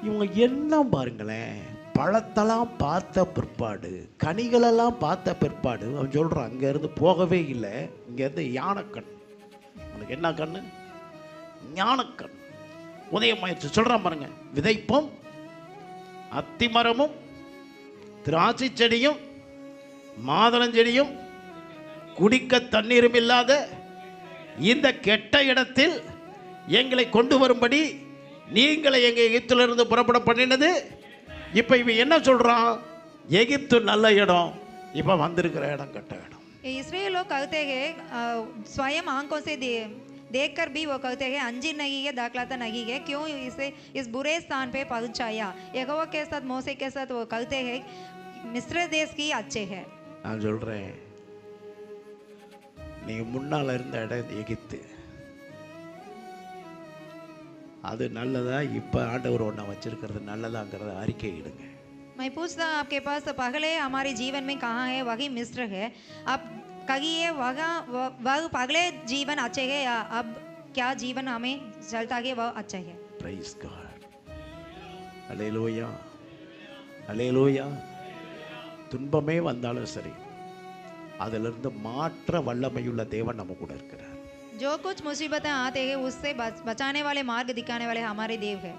இவங்க என்ன பாருங்களேன், பழத்தெல்லாம் பார்த்த பிற்பாடு, கனிகளெல்லாம் பார்த்த பிற்பாடு அவன் சொல்கிறான், அங்கேருந்து போகவே இல்லை, இங்கேருந்து யானைக்கண். உனக்கு என்ன கண்ணு? ஞானக்கண் உதயமாயிடுச்சு. சொல்கிறான் பாருங்க, விதைப்பும் அத்திமரமும் திராட்சை செடியும் மாதுளஞ்செடியும் குடிக்க தண்ணீரும் இல்லாத இந்த கெட்ட இடத்தில் எங்களை கொண்டு வரும்படி நீங்களை எங்க எகிப்திலிருந்து புறப்பட பண்ணினது. இப்போ இவன் என்ன சொல்றான்? எகிப்து நல்ல இடம், இப்போ வந்திருக்கிற இடம் கெட்ட இடம். इसराइल लोग कहते हैं स्वयं आंखों से देखकर भी वो कहते हैं अंजीर नहीं है, दाखलता नहीं है, क्यों इसे इस बुरे स्थान पे पहुंचाया। यहोवा के साथ मूसा के साथ वो कहते हैं मिस्र देश की अच्छे है। நான் சொல்றேன், நீங்க முன்னால இருந்த இடம் எகிப்து, அது நல்லதா? இப்போ ஆண்டவர் ஒன்றை வச்சிருக்கிறது நல்லதாங்கிறத அறிக்கை இடுங்க. मैं पूछता हूँ आपके पास, पहले हमारे जीवन में कहाँ है? वही मिस्र है। आप कहिए वह पहले जीवन अच्छे है या अब क्या जीवन हमें चलता है वह अच्छा है? Praise God. Hallelujah. Hallelujah. துன்பமே வந்தாலும் சரி, அதிலிருந்து மாற்ற வல்லமையுள்ள தேவன் நம்ம கூட இருக்கிறார். जो कुछ मुसीबतें आते हैं उससे बचाने वाले, मार्ग दिखाने वाले हमारे देव है.